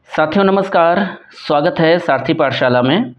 साथियों नमस्कार। स्वागत है सारथी पाठशाला में।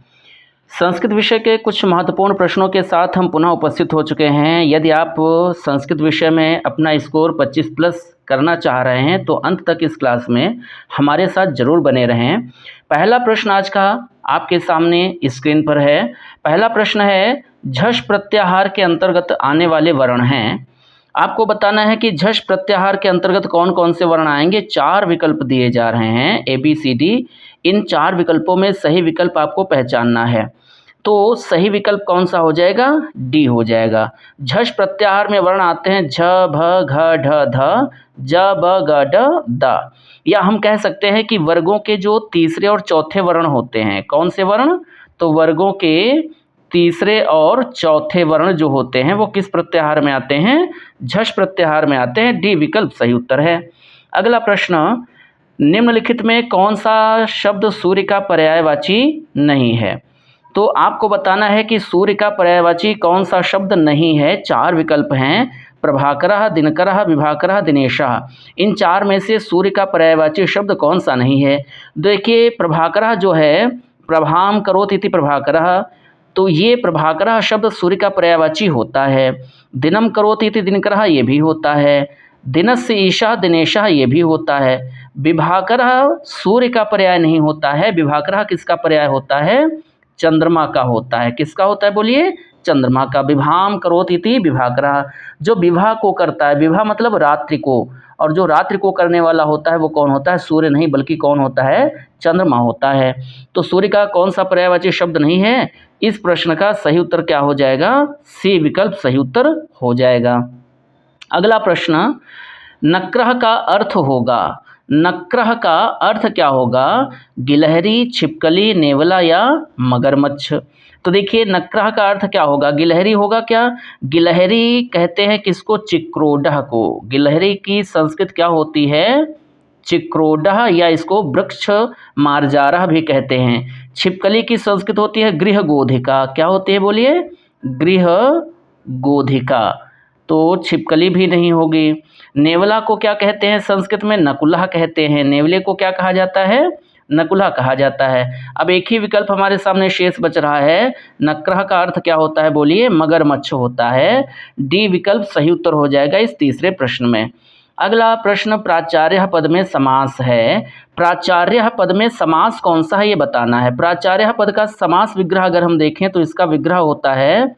संस्कृत विषय के कुछ महत्वपूर्ण प्रश्नों के साथ हम पुनः उपस्थित हो चुके हैं। यदि आप संस्कृत विषय में अपना स्कोर 25 प्लस करना चाह रहे हैं तो अंत तक इस क्लास में हमारे साथ ज़रूर बने रहें। पहला प्रश्न आज का आपके सामने स्क्रीन पर है। पहला प्रश्न है, झष प्रत्याहार के अंतर्गत आने वाले वर्ण हैं। आपको बताना है कि झष प्रत्याहार के अंतर्गत कौन कौन से वर्ण आएंगे। 4 विकल्प दिए जा रहे हैं ABCD। इन 4 विकल्पों में सही विकल्प आपको पहचानना है। तो सही विकल्प कौन सा हो जाएगा? डी हो जाएगा। झष प्रत्याहार में वर्ण आते हैं झ भ घ ढ ध ज ब ग ड द। या हम कह सकते हैं कि वर्गों के जो तीसरे और चौथे वर्ण होते हैं, कौन से वर्ण? तो वर्गों के तीसरे और चौथे वर्ण जो होते हैं वो किस प्रत्याहार में आते हैं? झष प्रत्याहार में आते हैं। डी विकल्प सही उत्तर है। अगला प्रश्न, निम्नलिखित में कौन सा शब्द सूर्य का पर्यायवाची नहीं है? तो आपको बताना है कि सूर्य का पर्यायवाची कौन सा शब्द नहीं है। 4 विकल्प हैं, प्रभाकरः, दिनकरः, विभाकरः, दिनेशः। इन 4 में से सूर्य का पर्यायवाची शब्द कौन सा नहीं है? देखिए, प्रभाकरः जो है, प्रभाम करोति इति प्रभाकरः, तो ये प्रभाकरः शब्द सूर्य का पर्यायवाची होता है। दिनम करोति इति दिनकरः ये भी होता है। दिनस्य ईशः दिनेशः ये भी होता है। विभाकरः सूर्य का पर्याय नहीं होता है। विभाकरः किसका पर्याय होता है? चंद्रमा का होता है। किसका होता है बोलिए? चंद्रमा का। विभाम करोति इति विभाकरः, जो विवाह को करता है, विवाह मतलब रात्रि को, और जो रात्रि को करने वाला होता है वो कौन होता है? सूर्य नहीं बल्कि कौन होता है? चंद्रमा होता है। तो सूर्य का कौन सा पर्यायवाची शब्द नहीं है? इस प्रश्न का सही उत्तर क्या हो जाएगा? सी विकल्प सही उत्तर हो जाएगा। अगला प्रश्न, नक्रह का अर्थ होगा। नक्रह का अर्थ क्या होगा? गिलहरी, छिपकली, नेवला या मगरमच्छ। तो देखिए, नक्रह का अर्थ क्या होगा? गिलहरी होगा क्या? गिलहरी कहते हैं किसको? चिक्रोडह को। गिलहरी की संस्कृत क्या होती है? चिक्रोडह, या इसको वृक्ष मार्जारः भी कहते हैं। छिपकली की संस्कृत होती है गृहगोधिका। क्या होती है बोलिए? गृहगोधिका। तो छिपकली भी नहीं होगी। नेवला को क्या कहते हैं संस्कृत में? नकुलः कहते हैं। नेवले को क्या कहा जाता है? नकुलः कहा जाता है। अब एक ही विकल्प हमारे सामने शेष बच रहा है। नक्रह का अर्थ क्या होता है बोलिए? मगरमच्छ होता है। डी विकल्प सही उत्तर हो जाएगा इस तीसरे प्रश्न में। अगला प्रश्न, प्राचार्य पद में समास है। प्राचार्य पद में समास कौन सा है ये बताना है। प्राचार्य पद का समास विग्रह अगर हम देखें तो इसका विग्रह होता है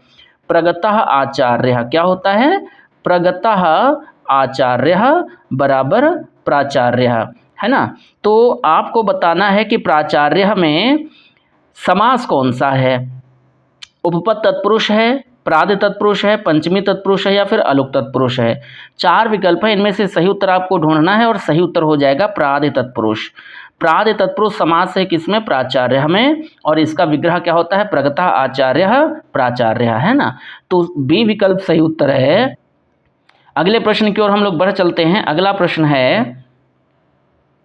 प्रगतः आचार्य। क्या होता है? प्रगतः आचार्य बराबर प्राचार्य, है ना। तो आपको बताना है कि प्राचार्य में समास कौन सा है। उपपद तत्पुरुष है, प्रादि तत्पुरुष है, पंचमी तत्पुरुष है या फिर अलुक तत्पुरुष है। 4 विकल्प है, इनमें से सही उत्तर आपको ढूंढना है और सही उत्तर हो जाएगा प्रादि तत्पुरुष। प्रादि तत्पुरुष समास है किसमें? प्राचार्य में, और इसका विग्रह क्या होता है? प्रगतः आचार्य प्राचार्य, है ना। तो बी विकल्प सही उत्तर है। अगले प्रश्न की ओर हम लोग बढ़ चलते हैं। अगला प्रश्न है,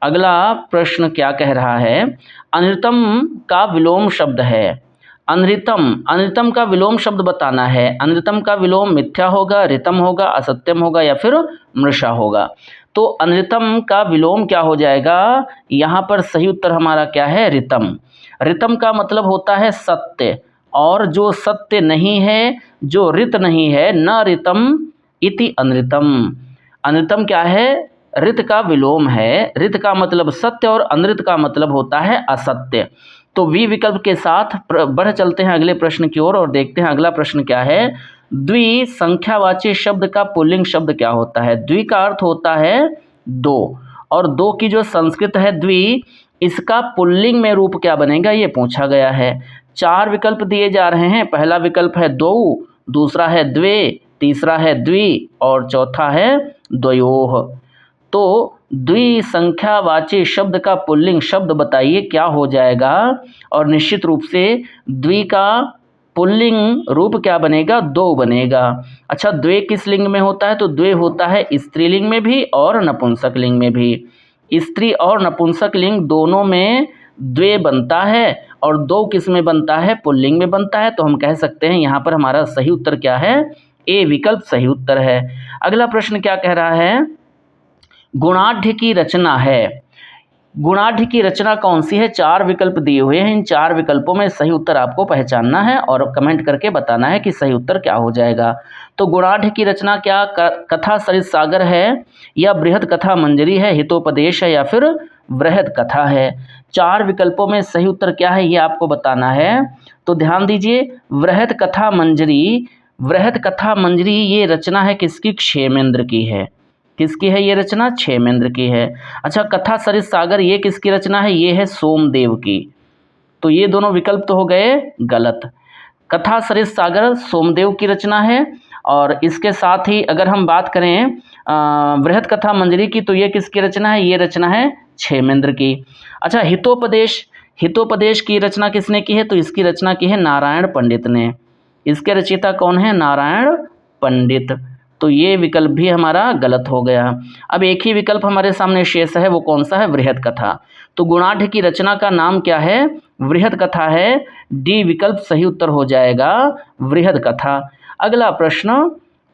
अगला प्रश्न क्या कह रहा है? अनृतम का विलोम शब्द है। अनृतम, अनृतम का विलोम शब्द बताना है। अनृतम का विलोम मिथ्या होगा, ऋतम होगा, असत्यम होगा या फिर मृषा होगा। तो अनृतम का विलोम क्या हो जाएगा? यहाँ पर सही उत्तर हमारा क्या है? ऋतम। ऋतम का मतलब होता है सत्य, और जो सत्य नहीं है, जो ऋत नहीं है, न ऋतम इति अनृतम। अनृतम क्या है? ऋत का विलोम है। ऋत का मतलब सत्य और अनृत का मतलब होता है असत्य। तो वी विकल्प के साथ बढ़ चलते हैं अगले प्रश्न की ओर और देखते हैं अगला प्रश्न क्या है। द्वि संख्यावाची शब्द का पुल्लिंग शब्द क्या होता है? द्वि का अर्थ होता है दो, और दो की जो संस्कृत है द्वि, इसका पुल्लिंग में रूप क्या बनेगा ये पूछा गया है। 4 विकल्प दिए जा रहे हैं। पहला विकल्प है द्वौ, दूसरा है द्वे, तीसरा है द्वि और चौथा है द्वयोः। तो द्विसंख्यावाची शब्द का पुल्लिंग शब्द बताइए क्या हो जाएगा। और निश्चित रूप से द्वि का पुल्लिंग रूप क्या बनेगा? दो बनेगा। अच्छा, द्वे किस लिंग में होता है? तो द्वे होता है स्त्रीलिंग में भी और नपुंसक लिंग में भी। स्त्री और नपुंसक लिंग दोनों में द्वे बनता है, और दो किस में बनता है? पुल्लिंग में बनता है। तो हम कह सकते हैं यहाँ पर हमारा सही उत्तर क्या है? ए विकल्प सही उत्तर है। अगला प्रश्न क्या कह रहा है? गुणाढ़ की रचना है। गुणाढ़ की रचना कौन सी है? 4 विकल्प दिए हुए हैं, इन 4 विकल्पों में सही उत्तर आपको पहचानना है और कमेंट करके बताना है कि सही उत्तर क्या हो जाएगा। तो गुणाढ़ की रचना क्या कथा सरित सागर है, या बृहद कथा मंजरी है, हितोपदेश है, या फिर वृहद कथा है? 4 विकल्पों में सही उत्तर क्या है ये आपको बताना है। तो ध्यान दीजिए, वृहद कथा मंजरी, वृहद कथा मंजरी ये रचना है किसकी? क्षेमेंद्र की है। किसकी है ये रचना? क्षेमेंद्र की है। अच्छा, कथा सरित सागर ये किसकी रचना है? ये है सोमदेव की। तो ये दोनों विकल्प तो हो गए गलत। कथा सरित सागर सोमदेव की रचना है, और इसके साथ ही अगर हम बात करें बृहद कथा मंजरी की, तो ये किसकी रचना है? ये रचना है क्षेमेंद्र की। अच्छा, हितोपदेश, हितोपदेश की रचना किसने की है? तो इसकी रचना की है नारायण पंडित ने। इसके रचयिता कौन है? नारायण पंडित। तो ये विकल्प भी हमारा गलत हो गया। अब एक ही विकल्प हमारे सामने शेष है, वो कौन सा है? वृहद कथा। तो गुणाढ़ की रचना का नाम क्या है? वृहद कथा है। डी विकल्प सही उत्तर हो जाएगा, वृहद कथा। अगला प्रश्न,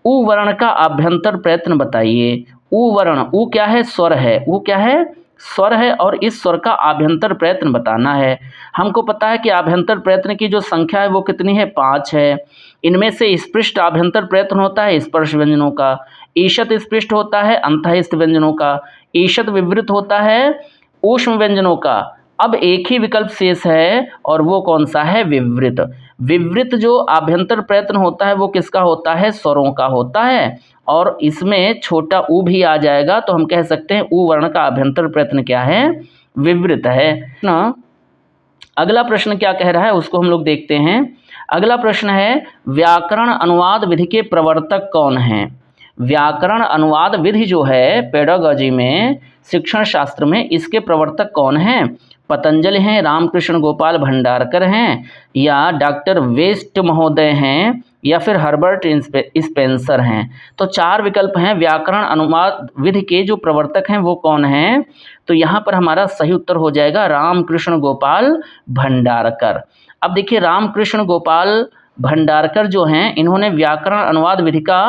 उ वर्ण का आभ्यंतर प्रयत्न बताइए। उ वर्ण, उ क्या है? स्वर है। उ क्या है? स्वर है, और इस स्वर का आभ्यंतर प्रयत्न बताना है। हमको पता है कि आभ्यंतर प्रयत्न की जो संख्या है वो कितनी है? 5 है। इनमें से स्पृष्ट आभ्यंतर प्रयत्न होता है स्पर्श व्यंजनों का, ईषत स्पृष्ट होता है अंतःस्थ व्यंजनों का, ईषत विवृत होता है ऊष्म व्यंजनों का। अब एक ही विकल्प शेष है, और वो कौन सा है? विवृत। विवृत जो आभ्यंतर प्रयत्न होता है वो किसका होता है? स्वरों का होता है, और इसमें छोटा ऊ भी आ जाएगा, तो हम कह सकते हैं ऊ वर्ण का आभ्यंतर प्रयत्न क्या है? विवृत है ना। अगला प्रश्न क्या कह रहा है उसको हम लोग देखते हैं। अगला प्रश्न है, व्याकरण अनुवाद विधि के प्रवर्तक कौन हैं? व्याकरण अनुवाद विधि जो है पेडागॉजी में, शिक्षण शास्त्र में, इसके प्रवर्तक कौन हैं? पतंजलि हैं, रामकृष्ण गोपाल भंडारकर हैं, या डॉक्टर वेस्ट महोदय हैं, या फिर हर्बर्ट स्पेंसर हैं? तो 4 विकल्प हैं। व्याकरण अनुवाद विधि के जो प्रवर्तक हैं वो कौन हैं? तो यहाँ पर हमारा सही उत्तर हो जाएगा रामकृष्ण गोपाल भंडारकर। अब देखिए, रामकृष्ण गोपाल भंडारकर जो हैं, इन्होंने व्याकरण अनुवाद विधि का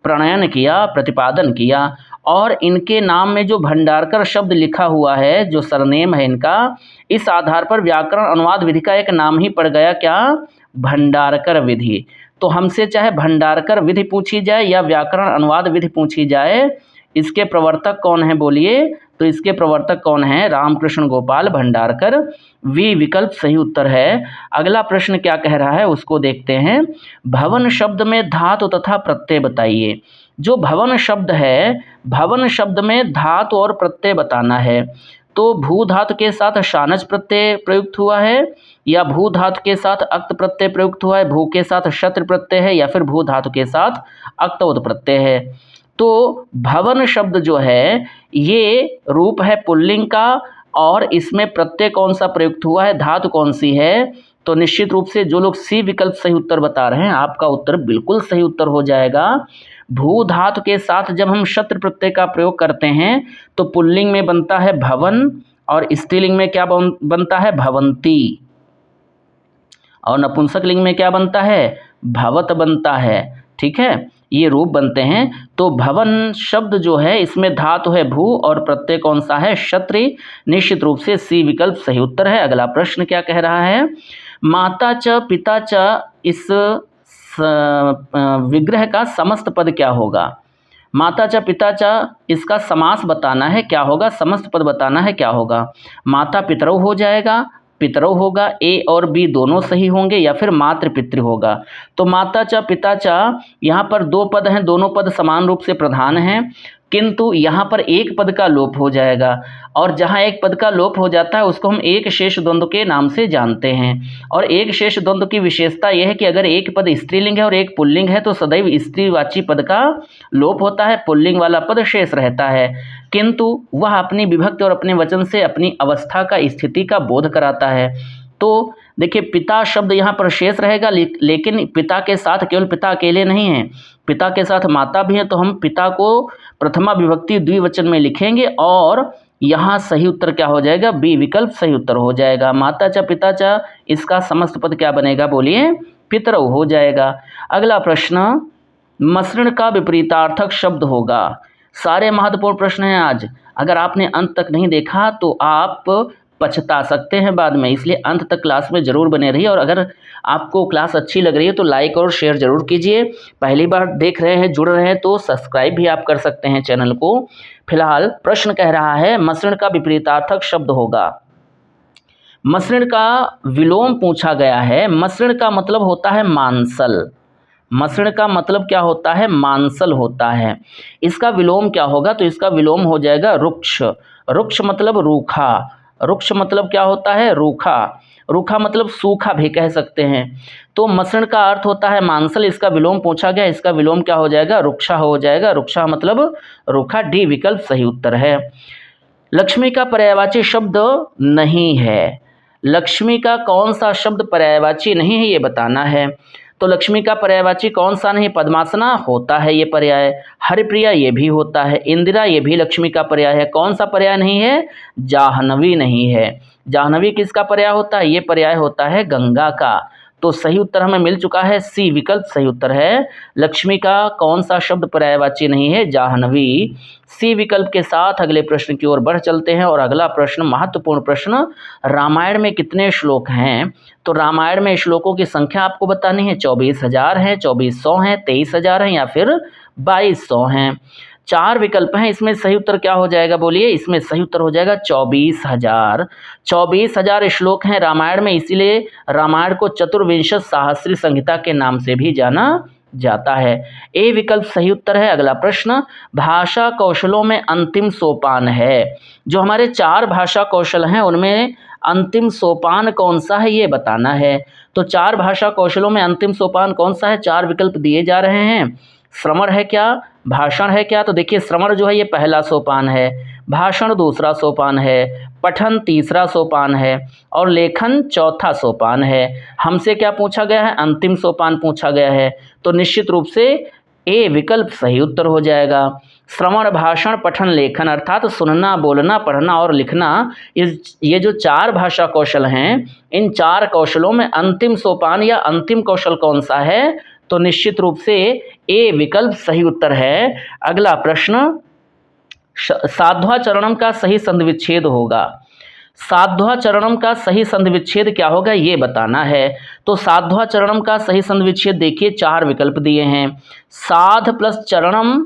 प्रणयन किया, प्रतिपादन किया, और इनके नाम में जो भंडारकर शब्द लिखा हुआ है, जो सरनेम है इनका, इस आधार पर व्याकरण अनुवाद विधि का एक नाम ही पड़ गया, क्या? भंडारकर विधि। तो हमसे चाहे भंडारकर विधि पूछी जाए या व्याकरण अनुवाद विधि पूछी जाए, इसके प्रवर्तक कौन है बोलिए? तो इसके प्रवर्तक कौन है? रामकृष्ण गोपाल भंडारकर। वी विकल्प सही उत्तर है। अगला प्रश्न क्या कह रहा है उसको देखते हैं। भवन शब्द में धातु तथा प्रत्यय बताइए। जो भवन शब्द है, भवन शब्द में धातु और प्रत्यय बताना है। तो भू धातु के साथ शानच प्रत्यय प्रयुक्त हुआ है, या भू धातु के साथ अक्त प्रत्यय प्रयुक्त हुआ है, भू के साथ शत्र प्रत्यय है, या फिर भू धातु के साथ अक्तोद प्रत्यय है। तो भवन शब्द जो है ये रूप है पुल्लिंग का, और इसमें प्रत्यय कौन सा प्रयुक्त हुआ है? धातु कौन सी है? तो निश्चित रूप से जो लोग सी विकल्प सही उत्तर बता रहे हैं, आपका उत्तर बिल्कुल सही उत्तर हो जाएगा। भू धातु के साथ जब हम शत्र प्रत्यय का प्रयोग करते हैं तो पुल्लिंग में बनता है भवन, और स्त्रीलिंग में क्या बनता है? भवंती, और नपुंसक लिंग में क्या बनता है? भवत बनता है। ठीक है, ये रूप बनते हैं। तो भवन शब्द जो है इसमें धातु है भू, और प्रत्यय कौन सा है? क्षत्रि। निश्चित रूप से सी विकल्प सही उत्तर है। अगला प्रश्न क्या कह रहा है? माता च पिता च, इस विग्रह का समस्त पद क्या होगा? माता च पिता च, इसका समास बताना है, क्या होगा? समस्त पद बताना है, क्या होगा? माता पितरौ हो जाएगा, पितरौ होगा, ए और बी दोनों सही होंगे, या फिर मातृ पितृ होगा। तो माता च पिता च, यहाँ पर 2 पद हैं, दोनों पद समान रूप से प्रधान हैं, किंतु यहाँ पर एक पद का लोप हो जाएगा, और जहाँ एक पद का लोप हो जाता है उसको हम एक शेष द्वंद्व के नाम से जानते हैं। और एक शेष द्वंद्व की विशेषता यह है कि अगर एक पद स्त्रीलिंग है और एक पुल्लिंग है तो सदैव स्त्रीवाची पद का लोप होता है, पुल्लिंग वाला पद शेष रहता है, किंतु वह अपनी विभक्ति और अपने वचन से अपनी अवस्था का, स्थिति का बोध कराता है। तो देखिए, पिता शब्द यहाँ पर शेष रहेगा, लेकिन पिता के साथ केवल पिता अकेले नहीं है, पिता के साथ माता भी है, तो हम पिता को प्रथमा विभक्ति द्विवचन में लिखेंगे, और यहाँ सही उत्तर क्या हो जाएगा? बी विकल्प सही उत्तर हो जाएगा। माता च पिता च, इसका समस्त पद क्या बनेगा बोलिए? पितरौ हो जाएगा। अगला प्रश्न, मसृण का विपरीतार्थक शब्द होगा। सारे महत्वपूर्ण प्रश्न हैं आज। अगर आपने अंत तक नहीं देखा तो आप पछता सकते हैं बाद में, इसलिए अंत तक क्लास में ज़रूर बने रहिए। और अगर आपको क्लास अच्छी लग रही है तो लाइक और शेयर ज़रूर कीजिए। पहली बार देख रहे हैं, जुड़ रहे हैं तो सब्सक्राइब भी आप कर सकते हैं चैनल को। फिलहाल प्रश्न कह रहा है मसृण का विपरीतार्थक शब्द होगा। मसृण का विलोम पूछा गया है। मसृण का मतलब होता है मांसल। मसृण का मतलब क्या होता है? मांसल होता है। इसका विलोम क्या होगा? तो इसका विलोम हो जाएगा रुक्ष। रुक्ष मतलब रूखा। रुक्ष मतलब क्या होता है? रूखा। रूखा मतलब सूखा भी कह सकते हैं। तो मसृण का अर्थ होता है मांसल, इसका विलोम पूछा गया, इसका विलोम क्या हो जाएगा? रुक्षा हो जाएगा। रुक्षा मतलब रूखा। डी विकल्प सही उत्तर है। लक्ष्मी का पर्यायवाची शब्द नहीं है। लक्ष्मी का कौन सा शब्द पर्यायवाची नहीं है ये बताना है। तो लक्ष्मी का पर्यायवाची कौन सा नहीं? पद्मासना होता है ये पर्याय। हरिप्रिया ये भी होता है। इंदिरा ये भी लक्ष्मी का पर्याय है। कौन सा पर्याय नहीं है? जाह्नवी नहीं है। जाह्नवी किसका पर्याय होता है? ये पर्याय होता है गंगा का। तो सही उत्तर हमें मिल चुका है, सी विकल्प सही उत्तर है। लक्ष्मी का कौन सा शब्द पर्यायवाची नहीं है? जाह्नवी। सी विकल्प के साथ अगले प्रश्न की ओर बढ़ चलते हैं। और अगला प्रश्न महत्वपूर्ण प्रश्न, रामायण में कितने श्लोक हैं? तो रामायण में श्लोकों की संख्या आपको बतानी है। 24,000 है, 2400 हैं, 23,000 हैं या फिर 2200 हैं। 4 विकल्प हैं, इसमें सही उत्तर क्या हो जाएगा बोलिए? इसमें सही उत्तर हो जाएगा 24,000। 24,000 श्लोक हैं रामायण में, इसीलिए रामायण को चतुर्विंशति सहस्री संहिता के नाम से भी जाना जाता है। ए विकल्प सही उत्तर है। अगला प्रश्न, भाषा कौशलों में अंतिम सोपान है। जो हमारे 4 भाषा कौशल हैं उनमें अंतिम सोपान कौन सा है ये बताना है। तो 4 भाषा कौशलों में अंतिम सोपान कौन सा है? 4 विकल्प दिए जा रहे हैं। श्रवण है क्या? भाषण है क्या? तो देखिए श्रवण जो है ये पहला सोपान है, भाषण दूसरा सोपान है, पठन तीसरा सोपान है और लेखन चौथा सोपान है। हमसे क्या पूछा गया है? अंतिम सोपान पूछा गया है। तो निश्चित रूप से ए विकल्प सही उत्तर हो जाएगा। श्रवण, भाषण, पठन, लेखन अर्थात सुनना, बोलना, पढ़ना और लिखना, ये जो 4 भाषा कौशल हैं, इन 4 कौशलों में अंतिम सोपान या अंतिम कौशल कौन सा है? तो निश्चित रूप से ए विकल्प सही उत्तर है। अगला प्रश्न, साध्वा चरणम का सही संधिविच्छेद होगा। साध्वा चरणम का सही संधिविच्छेद क्या होगा ये बताना है। तो साध्वा चरणम का सही संधिविच्छेद देखिए 4 विकल्प दिए हैं। साध प्लस चरणम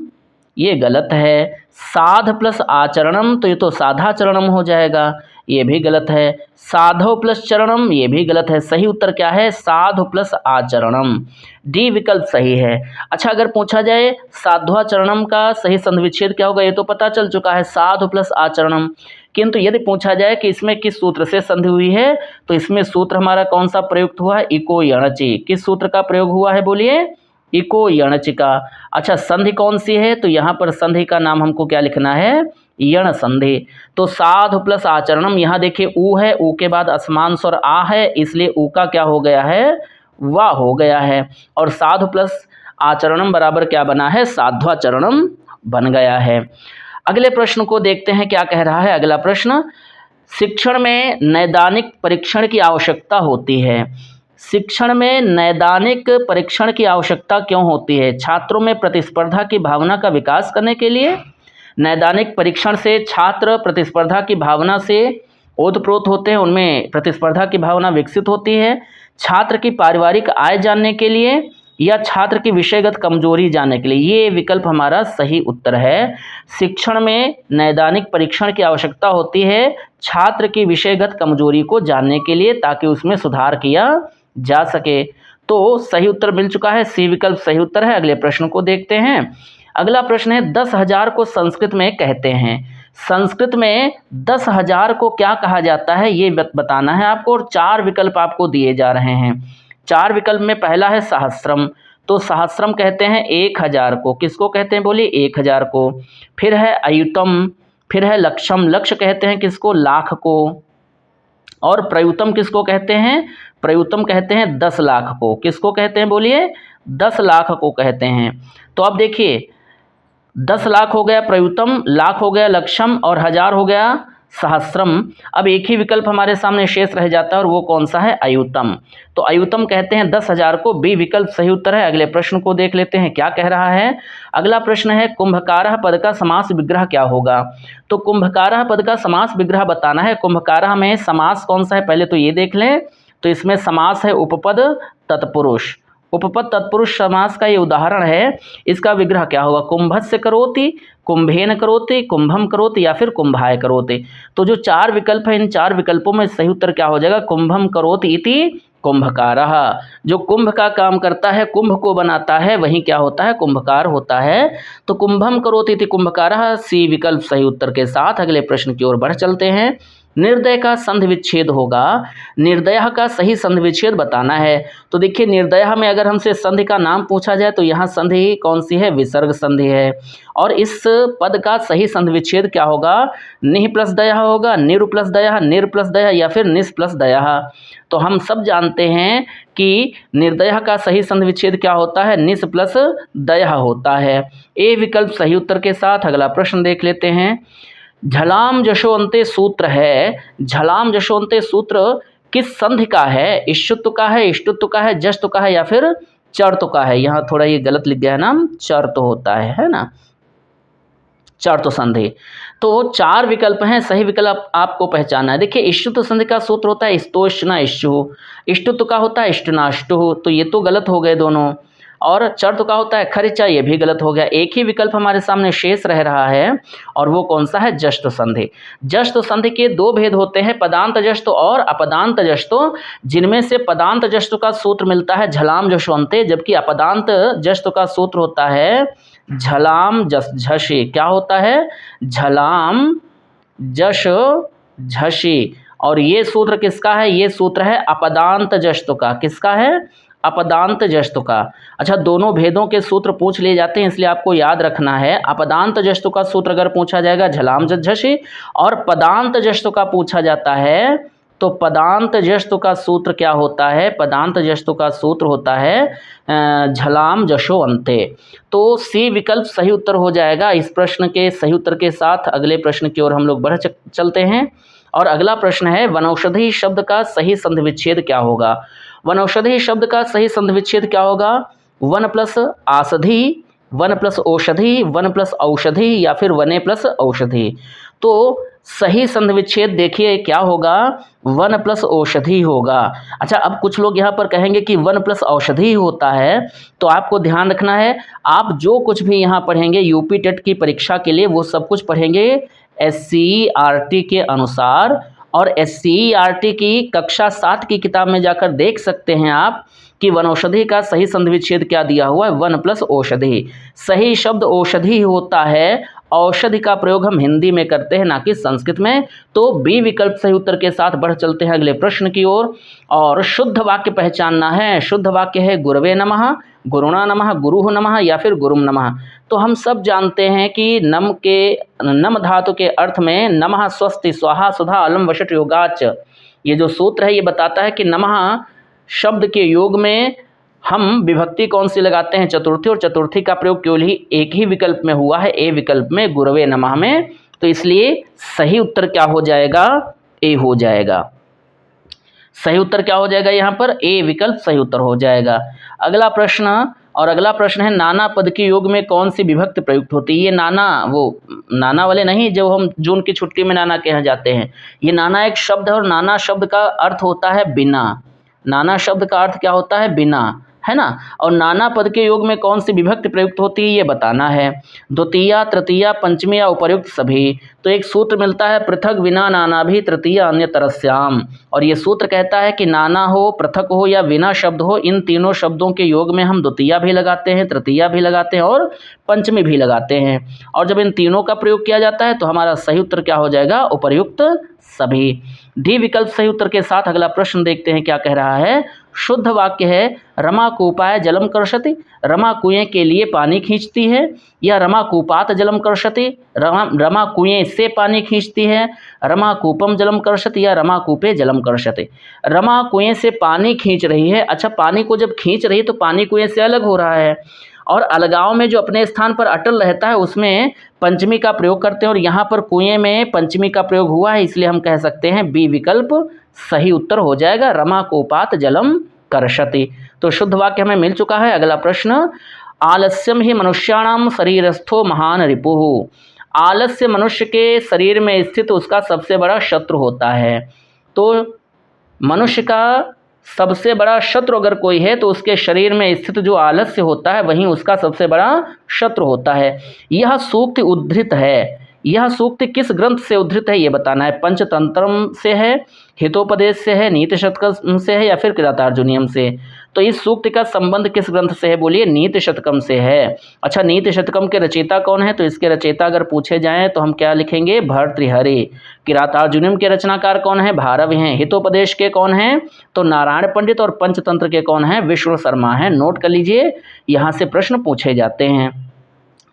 ये गलत है। साध प्लस आचरणम तो ये तो साधा चरणम हो जाएगा, ये भी गलत है। साधो प्लस चरणम ये भी गलत है। सही उत्तर क्या है? साधु प्लस आचरणम। डी विकल्प सही है। अच्छा, अगर पूछा जाए साध्वा चरणम का सही संधिविच्छेद क्या होगा ये तो पता चल चुका है, साधु प्लस आचरणम। किंतु यदि पूछा जाए कि इसमें किस सूत्र से संधि हुई है तो इसमें सूत्र हमारा कौन सा प्रयुक्त हुआ है? इको यणचि। किस सूत्र का प्रयोग हुआ है बोलिए? इको यणचि का। अच्छा, संधि कौन सी है? तो यहाँ पर संधि का नाम हमको क्या लिखना है? यण संधि। तो साधु प्लस आचरणम, यहाँ देखिए ऊ है, ऊ के बाद असमान स्वर आ है, इसलिए ऊ का क्या हो गया है? वाह हो गया है। और साधु प्लस आचरणम बराबर क्या बना है? साध्वाचरणम बन गया है। अगले प्रश्न को देखते हैं क्या कह रहा है। अगला प्रश्न, शिक्षण में नैदानिक परीक्षण की आवश्यकता होती है। शिक्षण में नैदानिक परीक्षण की आवश्यकता क्यों होती है? छात्रों में प्रतिस्पर्धा की भावना का विकास करने के लिए। नैदानिक परीक्षण से छात्र प्रतिस्पर्धा की भावना से ओतप्रोत होते हैं, उनमें प्रतिस्पर्धा की भावना विकसित होती है। छात्र की पारिवारिक आय जानने के लिए या छात्र की विषयगत कमजोरी जानने के लिए। ये विकल्प हमारा सही उत्तर है। शिक्षण में नैदानिक परीक्षण की आवश्यकता होती है छात्र की विषयगत कमजोरी को जानने के लिए, ताकि उसमें सुधार किया जा सके। तो सही उत्तर मिल चुका है, सी विकल्प सही उत्तर है। अगले प्रश्न को देखते हैं। अगला प्रश्न है 10,000 को संस्कृत में कहते हैं। संस्कृत में 10,000 को क्या कहा जाता है ये बताना है आपको। और 4 विकल्प आपको दिए जा रहे हैं। 4 विकल्प में पहला है सहस्त्रम। तो सहस्त्रम कहते हैं 1,000 को। किसको कहते हैं बोलिए? 1,000 को। फिर है अयुतम, फिर है लक्षम। लक्ष्य कहते हैं किसको? लाख को। और प्रयुतम किसको कहते हैं? प्रयुतम कहते हैं 10 लाख को। किसको कहते हैं बोलिए? 10 लाख को कहते हैं। तो अब देखिए 10 लाख हो गया प्रयुतम, लाख हो गया लक्षम और 1,000 हो गया सहस्रम। अब एक ही विकल्प हमारे सामने शेष रह जाता है और वो कौन सा है? अयुतम। तो अयुतम कहते हैं 10,000 को, बी विकल्प सही उत्तर है। अगले प्रश्न को देख लेते हैं क्या कह रहा है। अगला प्रश्न है कुंभकारः पद का समास विग्रह क्या होगा? तो कुंभकारः पद का समास विग्रह बताना है। कुंभकारः में समास कौन सा है पहले तो ये देख लें। तो इसमें समास है उपपद तत्पुरुष। उपपद तत्पुरुष समास का ये उदाहरण है। इसका विग्रह क्या होगा? कुंभस्य करोति, कुंभेन करोति, कुंभम करोति या फिर कुंभाय करोति। तो जो चार विकल्प है इन चार विकल्पों में सही उत्तर क्या हो जाएगा? कुंभम करोति इति कुंभकारः। जो कुंभ का काम करता है, कुंभ को बनाता है, वही क्या होता है? कुंभकार होता है। तो कुंभम करोति इति कुंभकारः सी विकल्प सही उत्तर के साथ अगले प्रश्न की ओर बढ़ चलते हैं। निर्दय का संधि विच्छेद होगा। निर्दय का सही संधि विच्छेद बताना है। तो देखिए निर्दय में अगर हमसे संधि का नाम पूछा जाए तो यहाँ संधि कौन सी है? विसर्ग संधि है। और इस पद का सही संधि विच्छेद क्या होगा? निह प्लस दया होगा, निर प्लस दया, निर प्लस दया या फिर निस प्लस दया। तो हम सब जानते हैं कि निर्दय का सही संधि विच्छेद क्या होता है? निस प्लस दया होता है। ए विकल्प सही उत्तर के साथ अगला प्रश्न देख लेते हैं। झलाम जशोअंते सूत्र है। झलाम जशोअंते सूत्र किस संधि का है? इष्टुत्व का है, इष्टुत्व का है, जश्तु का है या फिर चर्तु का है? यहाँ थोड़ा ये गलत लिख गया है ना, चर्तु होता है ना, चर्तु संधि। तो चार विकल्प हैं, सही विकल्प आपको पहचानना है। देखिए इष्टुत्व संधि का सूत्र होता है इष्टोष्णा इष्टु, इष्टुत्व का होता है इष्टनाष्टु, तो ये तो गलत हो गए दोनों। और चर्तु का होता है खरिचा, ये भी गलत हो गया। एक ही विकल्प हमारे सामने शेष रह रहा है और वो कौन सा है? जश्तु संधि। जश्तु संधि के दो भेद होते हैं, पदांत जश्तु और अपदांत जश्तु, जिनमें से पदांत जश्तु का सूत्र मिलता है झलाम जशोअंते, जबकि अपदांत जश्तु का सूत्र होता है झलाम झषि। क्या होता है? झलाम जश झषि। और ये सूत्र किसका है? ये सूत्र है अपदांत जश्तु का। किसका है? अपदांत जश्तु का। अच्छा दोनों भेदों के सूत्र पूछ लिए जाते हैं, इसलिए आपको याद रखना है। अपदांत जश्तु का सूत्र अगर पूछा जाएगा झलाम झषि, और पदांत जश्तु का पूछा जाता है तो पदांत जश्तु का सूत्र क्या होता है? पदांत जश्तु का सूत्र होता है झलाम जशो अंते। तो सी विकल्प सही उत्तर हो जाएगा। इस प्रश्न के सही उत्तर के साथ अगले प्रश्न की ओर हम लोग बढ़ चलते हैं। और अगला प्रश्न है वनौषधि शब्द का सही संधि विच्छेद क्या होगा? वनौषधि शब्द का सही संधि विच्छेद क्या होगा? वन प्लस आषधि, वन प्लस औषधि, वन प्लस औषधि या फिर वने प्लस औषधि। तो सही संधि विच्छेद देखिए क्या होगा? वन प्लस औषधि होगा। अच्छा अब कुछ लोग यहाँ पर कहेंगे कि वन प्लस औषधि होता है, तो आपको ध्यान रखना है आप जो कुछ भी यहाँ पढ़ेंगे यूपी टेट की परीक्षा के लिए वो सब कुछ पढ़ेंगे SCERT के अनुसार। और SCERT की कक्षा 7 की किताब में जाकर देख सकते हैं आप कि वनौषधि का सही संधि विच्छेद क्या दिया हुआ है? वन प्लस औषधि। सही शब्द औषधि होता है। औषधि का प्रयोग हम हिंदी में करते हैं ना कि संस्कृत में। तो बी विकल्प सही उत्तर के साथ बढ़ चलते हैं अगले प्रश्न की ओर। और शुद्ध वाक्य पहचानना है। शुद्ध वाक्य है गुरवे नमः, गुरुणा नमः, गुरुः नमः या फिर गुरुम नमः। तो हम सब जानते हैं कि नम धातु के अर्थ में नमः स्वस्ति स्वाहा सुधा अलम वशट योगाच, ये जो सूत्र है ये बताता है कि नमः शब्द के योग में हम विभक्ति कौन सी लगाते हैं? चतुर्थी। और चतुर्थी का प्रयोग केवल ही एक ही विकल्प में हुआ है, ए विकल्प में, गुरवे नमः में। तो इसलिए सही उत्तर क्या हो जाएगा? ए हो जाएगा। सही उत्तर क्या हो जाएगा? यहाँ पर ए विकल्प सही उत्तर हो जाएगा। अगला प्रश्न, और अगला प्रश्न है नाना पद के योग में कौन सी विभक्ति प्रयुक्त होती है? ये नाना वो नाना वाले नहीं जो हम जून की छुट्टी में नाना के यहाँ जाते हैं। ये नाना एक शब्द है और नाना शब्द का अर्थ होता है बिना। नाना शब्द का अर्थ क्या होता है? बिना, है ना। और नाना पद के योग में कौन सी विभक्ति प्रयुक्त होती है ये बताना है। द्वितीया, तृतीया, पंचमी या उपर्युक्त सभी। तो एक सूत्र मिलता है पृथक विना नाना भी तृतीय अन्य तरस्याम। और ये सूत्र कहता है कि नाना हो, पृथक हो या विना शब्द हो, इन तीनों शब्दों के योग में हम द्वितीया भी लगाते हैं, तृतीया भी लगाते हैं और पंचमी भी लगाते हैं। और जब इन तीनों का प्रयोग किया जाता है तो हमारा सही उत्तर क्या हो जाएगा? उपर्युक्त सभी। डी विकल्प सही उत्तर के साथ अगला प्रश्न देखते हैं क्या कह रहा है। शुद्ध वाक्य है रमा कूपाय जलम कर्षति। रमा कुएं के लिए पानी खींचती है, या रमा कूपात जलम कर्षति, रमा कुएं से पानी खींचती है, रमा कूपम जलम कर्षति या रमा कूपे जलम कर्षति। रमा कुएं से पानी खींच रही है। अच्छा पानी को जब खींच रही है तो पानी कुएं से अलग हो रहा है, और अलगाव में जो अपने स्थान पर अटल रहता है उसमें पंचमी का प्रयोग करते हैं, और यहाँ पर कुएं में पंचमी का प्रयोग हुआ है, इसलिए हम कह सकते हैं बी विकल्प सही उत्तर हो जाएगा। रमा कोपात जलम कर्षति। तो शुद्ध वाक्य हमें मिल चुका है। अगला प्रश्न, आलस्यम ही मनुष्याणाम शरीरस्थो महान रिपुः। आलस्य मनुष्य के शरीर में स्थित उसका सबसे बड़ा शत्रु होता है। तो मनुष्य का सबसे बड़ा शत्रु अगर कोई है तो उसके शरीर में स्थित जो आलस्य होता है वहीं उसका सबसे बड़ा शत्रु होता है। यह सूक्ति उद्धृत है, यह सूक्ति किस ग्रंथ से उद्धृत है ये बताना है। पंचतंत्रम से है, हितोपदेश से है, नीति शतकम से है या फिर किरातार्जुनीयम से। तो इस सूक्ति का संबंध किस ग्रंथ से है, बोलिए नीति शतकम से है। अच्छा, नीति शतकम के रचयिता कौन है, तो इसके रचयिता अगर पूछे जाएं तो हम क्या लिखेंगे, भर्तृहरि। किरातार्जुनीयम के रचनाकार कौन है, भारवी हैं। हितोपदेश के कौन हैं, तो नारायण पंडित। और पंचतंत्र के कौन हैं, विष्णु शर्मा हैं। नोट कर लीजिए, यहाँ से प्रश्न पूछे जाते हैं।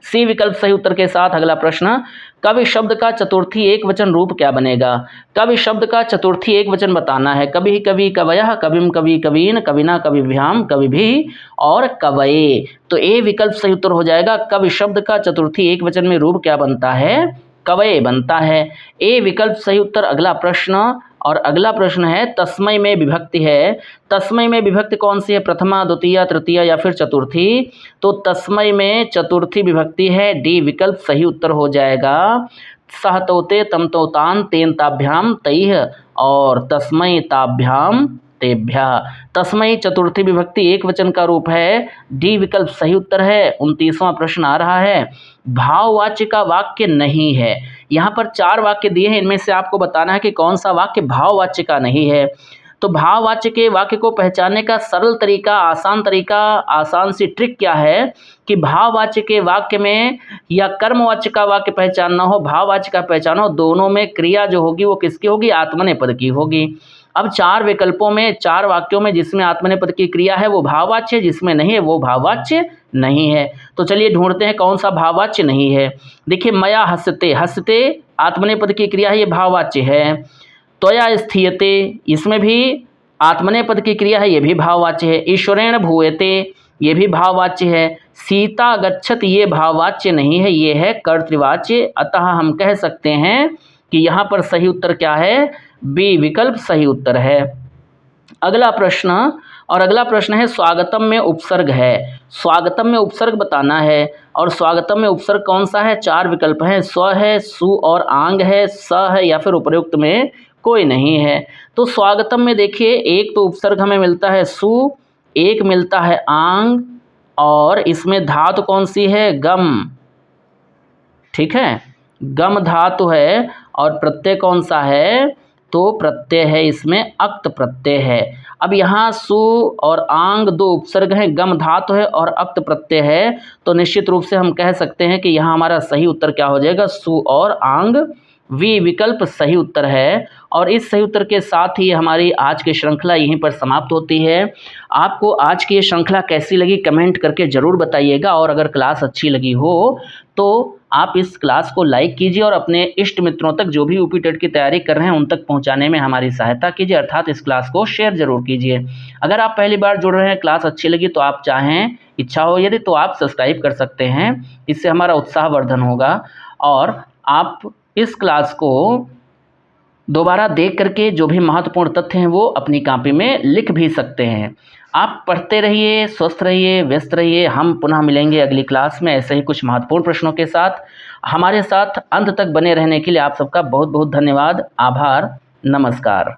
सी विकल्प सही उत्तर के साथ अगला प्रश्न, कवि शब्द का चतुर्थी एक वचन रूप क्या बनेगा। कवि शब्द का चतुर्थी एक वचन बताना है। कवि, कवि, कवयः, कविम, कवि, कवीन, कविना, कविभ्याम, कविभिः और कवये। तो ए विकल्प सही उत्तर हो जाएगा। कवि शब्द का चतुर्थी एक वचन में रूप क्या बनता है, कवये बनता है। ए विकल्प सही उत्तर। अगला प्रश्न, और अगला प्रश्न है तस्मै में विभक्ति है। तस्मै में विभक्ति कौन सी है, प्रथमा, द्वितीय, तृतीय या फिर चतुर्थी। तो तस्मै में चतुर्थी विभक्ति है। डी विकल्प सही उत्तर हो जाएगा। सह तोते, तम तोतान, तेन ताभ्याम, तैः और तस्मै ताभ्याम तेभ्यः। तस्मै चतुर्थी विभक्ति एक वचन का रूप है। डी विकल्प सही उत्तर है। 29वां प्रश्न आ रहा है, भाववाच्य का वाक्य नहीं है। यहाँ पर 4 वाक्य दिए हैं, इनमें से आपको बताना है कि कौन सा वाक्य भाववाच्य का नहीं है। तो भाववाच्य के वाक्य को पहचानने का सरल तरीका, आसान तरीका, आसान सी ट्रिक क्या है कि भाववाच्य के वाक्य में या कर्मवाच्य का वाक्य पहचानना हो, भाववाच्य का पहचाना हो, दोनों में क्रिया जो होगी वो किसकी होगी, आत्मनेपद की होगी। अब 4 विकल्पों में, 4 वाक्यों में जिसमें आत्मनेपद की क्रिया है वो भाववाच्य, जिसमें नहीं है वो भाववाच्य नहीं है। तो चलिए ढूंढते हैं कौन सा भाववाच्य नहीं है। देखिए, मया हस्यते, हस्यते आत्मनेपद की क्रिया है, ये भाववाच्य है। त्वया स्थीयते, इसमें भी आत्मनेपद की क्रिया है, ये भी भाववाच्य है। ईश्वरेण भूयते, ये भी भाववाच्य है। सीता गच्छति, ये भाववाच्य नहीं है, ये है कर्तृवाच्य। अतः हम कह सकते हैं कि यहाँ पर सही उत्तर क्या है, बी विकल्प सही उत्तर है। अगला प्रश्न, और अगला प्रश्न है स्वागतम में उपसर्ग है। स्वागतम में उपसर्ग बताना है, और स्वागतम में उपसर्ग कौन सा है, 4 विकल्प हैं। स्व है, सु और आंग है, स है या फिर उपयुक्त में कोई नहीं है। तो स्वागतम में देखिए, एक तो उपसर्ग हमें मिलता है सु, एक मिलता है आंग, और इसमें धातु कौन सी है, गम। ठीक है, गम धातु है। और प्रत्यय कौन सा है, तो प्रत्यय है, इसमें अक्त प्रत्यय है। अब यहाँ सु और आंग 2 उपसर्ग हैं, गम धातु है और अक्त प्रत्यय है। तो निश्चित रूप से हम कह सकते हैं कि यहाँ हमारा सही उत्तर क्या हो जाएगा, सु और आंग। वी विकल्प सही उत्तर है। और इस सही उत्तर के साथ ही हमारी आज की श्रृंखला यहीं पर समाप्त होती है। आपको आज की ये श्रृंखला कैसी लगी कमेंट करके ज़रूर बताइएगा, और अगर क्लास अच्छी लगी हो तो आप इस क्लास को लाइक कीजिए और अपने इष्ट मित्रों तक, जो भी यूपी टेट की तैयारी कर रहे हैं, उन तक पहुंचाने में हमारी सहायता कीजिए, अर्थात इस क्लास को शेयर ज़रूर कीजिए। अगर आप पहली बार जुड़ रहे हैं, क्लास अच्छी लगी तो आप चाहें, इच्छा हो यदि, तो आप सब्सक्राइब कर सकते हैं, इससे हमारा उत्साहवर्धन होगा। और आप इस क्लास को दोबारा देख करके जो भी महत्वपूर्ण तथ्य हैं वो अपनी कॉपी में लिख भी सकते हैं। आप पढ़ते रहिए, स्वस्थ रहिए, व्यस्त रहिए। हम पुनः मिलेंगे अगली क्लास में ऐसे ही कुछ महत्वपूर्ण प्रश्नों के साथ। हमारे साथ अंत तक बने रहने के लिए आप सबका बहुत बहुत धन्यवाद, आभार, नमस्कार।